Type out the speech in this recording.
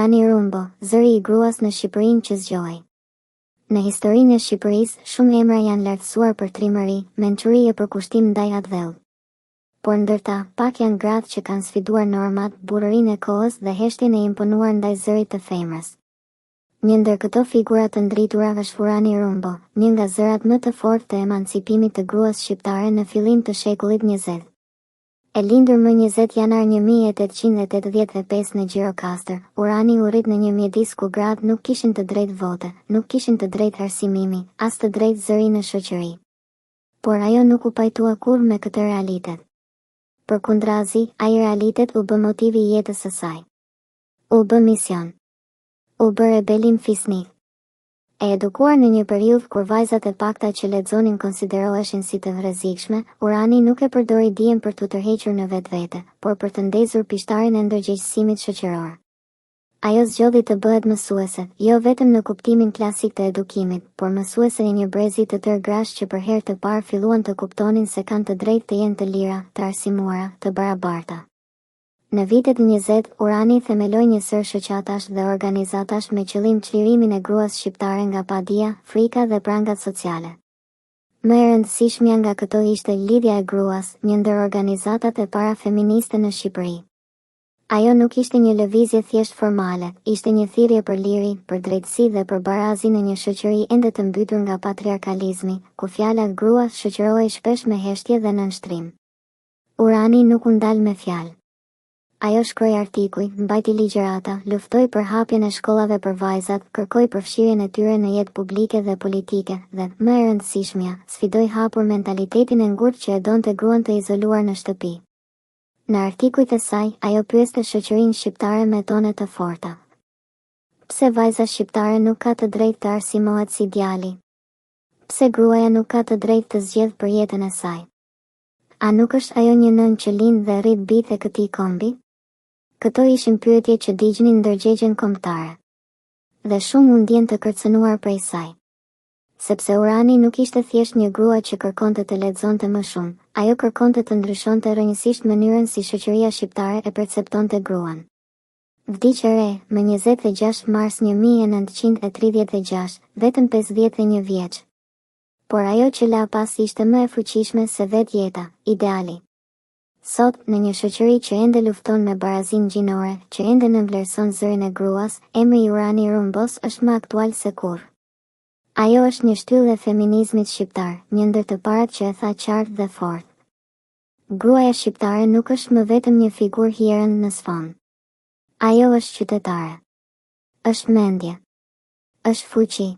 Urani Rumbo, zëri i gruas në Shqipërinë që zgjoi. Në historinë e Shqipërisë, shumë emra janë lartësuar për trimëri, mençuri e përkushtim ndaj atë dhellë. Por ndërta, pak janë gratë që kanë sfiduar normat, burërinë e kohës dhe heshtjen e imponuar ndaj zërit të femrës. Një ndër këto figura të ndritura është Urani Rumbo, një nga zërat më të fortë të emancipimit të gruas shqiptare në fillim të shekullit 20. E lindur më 20 janar 1885 në Gjirokastër, Urani u rrit në një mjedis ku gratë nuk kishin të drejtë vote, nuk kishin të drejtë arsimimi, as të drejtë zëri në shoqëri. Por ajo nuk u pajtua kurrë me këtë realitet. Përkundrazi, ai realitet u bë motivi i jetës së saj. U bë mision. U bë rebelim fisnik. E edukuar në një periudhë kur vajzat e pakta që lexonin konsideroheshin si të rrezikshme, Urani nuk e përdori dijen për t'u tërhequr në vetvete, por për të ndezur pishtarin e ndërgjegjësimit shoqëror. Ajo zgjodhi të bëhet mësuese, jo vetëm në kuptimin klasik të edukimit, por mësuese e një brezi të tërë grash që për herë të parë filluan të kuptonin se kanë të drejtë të jenë të lira, të arsimuara, të barabarta. Në vitet 20, Urani themeloi një sër shoqatash dhe organizatash me qëllim çlirimin e gruas shqiptare nga padia, frika dhe prangat sociale. Më e rëndësishmja nga këto ishte lidhja e gruas, një ndër organizatat e para feministe në Shqipëri. Ajo nuk ishte një lëvizje thjesht formale, ishte një thirrje për liri, për drejtësi dhe për barazi në një shoqëri ende të mbytur nga patriarkalizmi, ku fjala grua shoqërohej shpesh me heshtje dhe nënshtrim. Urani nuk u ndal me fjalë. Ajo shkroi artikuj, mbajti ligjërata, luftoi për hapjen e shkollave për vajzat, kërkoi përfshirjen e tyre në jetë publike dhe politike, dhe, më e rëndësishmja, sfidoi hapur mentalitetin e ngurtë që e donte gruan të izoluar në shtëpi. Në artikujt e saj, ajo pyeste shoqërinë shqiptare me tone të forta. Pse vajza shqiptare nuk ka të drejtë të arsimohet si djali? Pse gruaja nuk ka të drejtë të zgjedhë për jetën e saj? A nuk është ajo një nënë që lind dhe rrit bijtë e këtij kombi? Këto ishin pyetje që digjnin ndërgjegjen kombëtare. Dhe shumë u ndjen të kërcënuar prej saj. Sepse Urani nuk ishte thjesht një grua që kërkonte të lexonte më shumë, ajo kërkonte të ndryshonte rrënjësisht mënyrën si shoqëria shqiptare e perceptonte gruan. Vdiq e re, më 26 mars 1936, vetëm 51 vjeç. Por ajo që la pas ishte më e fuqishme se vetë jeta, ideali. Sot, në një shoqëri që ende lufton me barazinë gjinore, që ende nënvlerëson zërin e gruas, emri i Urani Rumbos është më aktual se kurrë. Ajo është një shtyllë e feminizmit shqiptar, një ndër të parat që e tha qartë dhe fortë. Gruaja shqiptare nuk është më vetëm një figurë hierën në sfond. Ajo është qytetare. Është mendje. Është fuqi.